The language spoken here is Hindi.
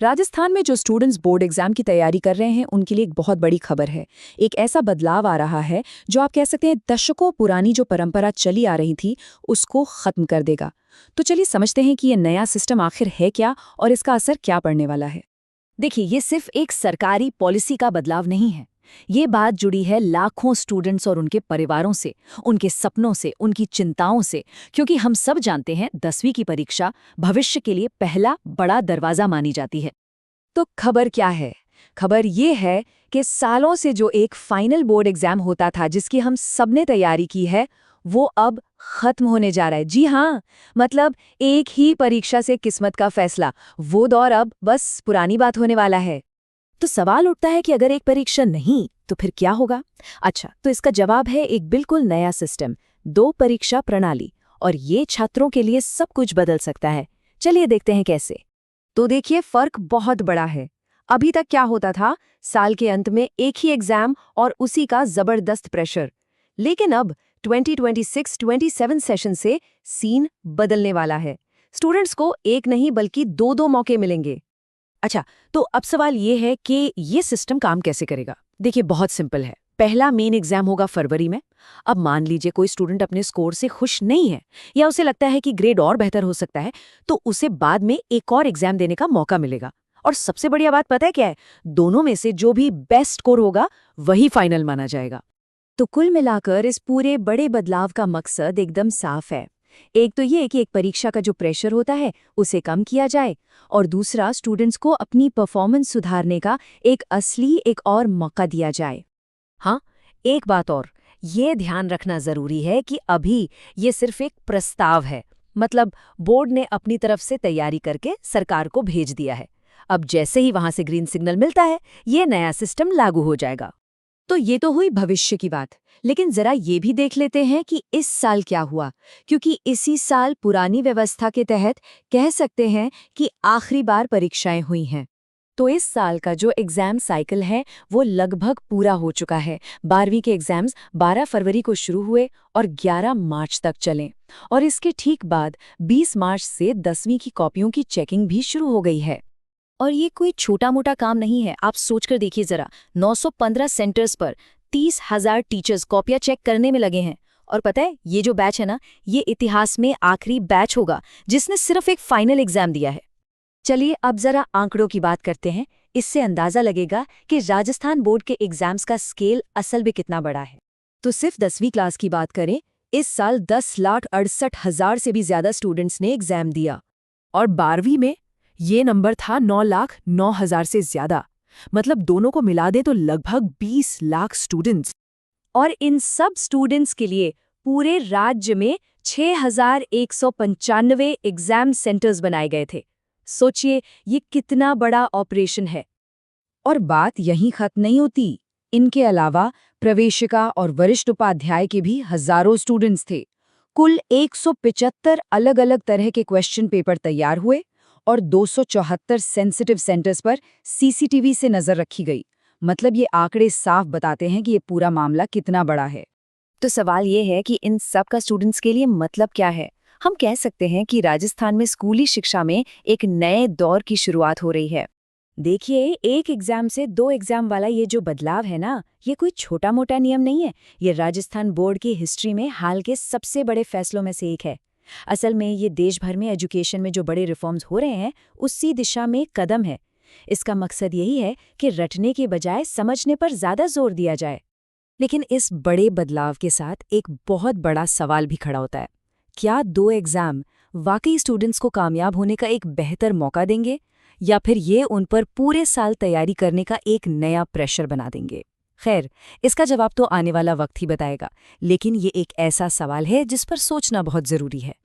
राजस्थान में जो स्टूडेंट्स बोर्ड एग्जाम की तैयारी कर रहे हैं उनके लिए एक बहुत बड़ी खबर है। एक ऐसा बदलाव आ रहा है जो आप कह सकते हैं दशकों पुरानी जो परंपरा चली आ रही थी उसको खत्म कर देगा। तो चलिए समझते हैं कि ये नया सिस्टम आखिर है क्या और इसका असर क्या पड़ने वाला है। देखिए, ये सिर्फ एक सरकारी पॉलिसी का बदलाव नहीं है। ये बात जुड़ी है लाखों स्टूडेंट्स और उनके परिवारों से, उनके सपनों से, उनकी चिंताओं से। क्योंकि हम सब जानते हैं 10वीं की परीक्षा भविष्य के लिए पहला बड़ा दरवाजा मानी जाती है। तो खबर क्या है? खबर ये है कि सालों से जो एक फाइनल बोर्ड एग्जाम होता था जिसकी हम सबने तैयारी की है, वो अब खत्म होने जा रहा है। जी हाँ, मतलब एक ही परीक्षा से किस्मत का फैसला, वो दौर अब बस पुरानी बात होने वाला है। तो सवाल उठता है कि अगर एक परीक्षा नहीं तो फिर क्या होगा? अच्छा, तो इसका जवाब है एक बिल्कुल नया सिस्टम, 2 परीक्षा प्रणाली। और ये छात्रों के लिए सब कुछ बदल सकता है। चलिए देखते हैं कैसे। तो देखिए, फर्क बहुत बड़ा है। अभी तक क्या होता था, साल के अंत में एक ही एग्जाम और उसी का जबरदस्त प्रेशर। लेकिन अब 2026-27 सेशन से सीन बदलने वाला है। स्टूडेंट्स को एक नहीं बल्कि 2-2 मौके मिलेंगे। अच्छा, तो अब सवाल ये है कि ये सिस्टम काम कैसे करेगा? देखिए, बहुत सिंपल है। पहला मेन एग्जाम होगा फरवरी में। अब मान लीजिए कोई स्टूडेंट अपने स्कोर से खुश नहीं है या उसे लगता है कि ग्रेड और बेहतर हो सकता है, तो उसे बाद में एक और एग्जाम देने का मौका मिलेगा। और सबसे बढ़िया बात पता है क्या है? दोनों में से जो भी बेस्ट स्कोर होगा वही फाइनल माना जाएगा। तो कुल मिलाकर इस पूरे बड़े बदलाव का मकसद एकदम साफ है। एक तो ये कि एक परीक्षा का जो प्रेशर होता है उसे कम किया जाए, और दूसरा स्टूडेंट्स को अपनी परफॉर्मेंस सुधारने का एक और मौका दिया जाए। हाँ, एक बात और, ये ध्यान रखना जरूरी है कि अभी ये सिर्फ एक प्रस्ताव है। मतलब बोर्ड ने अपनी तरफ से तैयारी करके सरकार को भेज दिया है। अब जैसे ही वहां से ग्रीन सिग्नल मिलता है, ये नया सिस्टम लागू हो जाएगा। तो ये तो हुई भविष्य की बात, लेकिन जरा ये भी देख लेते हैं कि इस साल क्या हुआ, क्योंकि इसी साल पुरानी व्यवस्था के तहत कह सकते हैं कि आखिरी बार परीक्षाएं हुई हैं। तो इस साल का जो एग्जाम साइकिल है वो लगभग पूरा हो चुका है। 12वीं के एग्जाम्स 12 फरवरी को शुरू हुए और 11 मार्च तक चले, और इसके ठीक बाद 20 मार्च से 10वीं की कॉपियों की चेकिंग भी शुरू हो गई है। और ये कोई छोटा मोटा काम नहीं है। आप सोचकर देखिए जरा, 915 सेंटर्स पर 30,000 टीचर्स कॉपियां चेक करने में लगे हैं। और पता है, ये जो बैच है ना, ये इतिहास में आखिरी बैच होगा जिसने सिर्फ एक फाइनल एग्जाम दिया है। चलिए अब जरा आंकड़ों की बात करते हैं। इससे अंदाजा लगेगा कि राजस्थान बोर्ड के एग्जाम्स का स्केल असल में कितना बड़ा है। तो सिर्फ 10वीं क्लास की बात करें, इस साल 10,68,000 से भी ज्यादा स्टूडेंट्स ने एग्जाम दिया। और 12वीं में ये नंबर था 9,09,000 से ज्यादा। मतलब दोनों को मिला दे तो लगभग 20 लाख स्टूडेंट्स। और इन सब स्टूडेंट्स के लिए पूरे राज्य में 6,195 एग्जाम सेंटर्स बनाए गए थे। सोचिए ये कितना बड़ा ऑपरेशन है। और बात यहीं खत्म नहीं होती। इनके अलावा प्रवेशिका और वरिष्ठ उपाध्याय के भी हजारों स्टूडेंट्स थे। कुल 175 अलग-अलग तरह के क्वेश्चन पेपर तैयार हुए और 274 सेंसिटिव सेंटर्स पर सीसीटीवी से नजर रखी गई। मतलब ये आंकड़े साफ बताते हैं कि ये पूरा मामला कितना बड़ा है। तो सवाल ये है कि इन सब का स्टूडेंट्स के लिए मतलब क्या है? हम कह सकते हैं कि राजस्थान में स्कूली शिक्षा में एक नए दौर की शुरुआत हो रही है। देखिए, एक एग्जाम से 2 एग्जाम वाला ये जो बदलाव है ना, ये कोई छोटा मोटा नियम नहीं है। ये राजस्थान बोर्ड की हिस्ट्री में हाल के सबसे बड़े फैसलों में से एक है। असल में ये देश भर में एजुकेशन में जो बड़े रिफॉर्म्स हो रहे हैं उसी दिशा में एक कदम है। इसका मकसद यही है कि रटने के बजाय समझने पर ज्यादा जोर दिया जाए। लेकिन इस बड़े बदलाव के साथ एक बहुत बड़ा सवाल भी खड़ा होता है। क्या 2 एग्जाम वाकई स्टूडेंट्स को कामयाब होने का एक बेहतर मौका देंगे, या फिर ये उन पर पूरे साल तैयारी करने का एक नया प्रेशर बना देंगे? खैर, इसका जवाब तो आने वाला वक्त ही बताएगा, लेकिन ये एक ऐसा सवाल है जिस पर सोचना बहुत जरूरी है।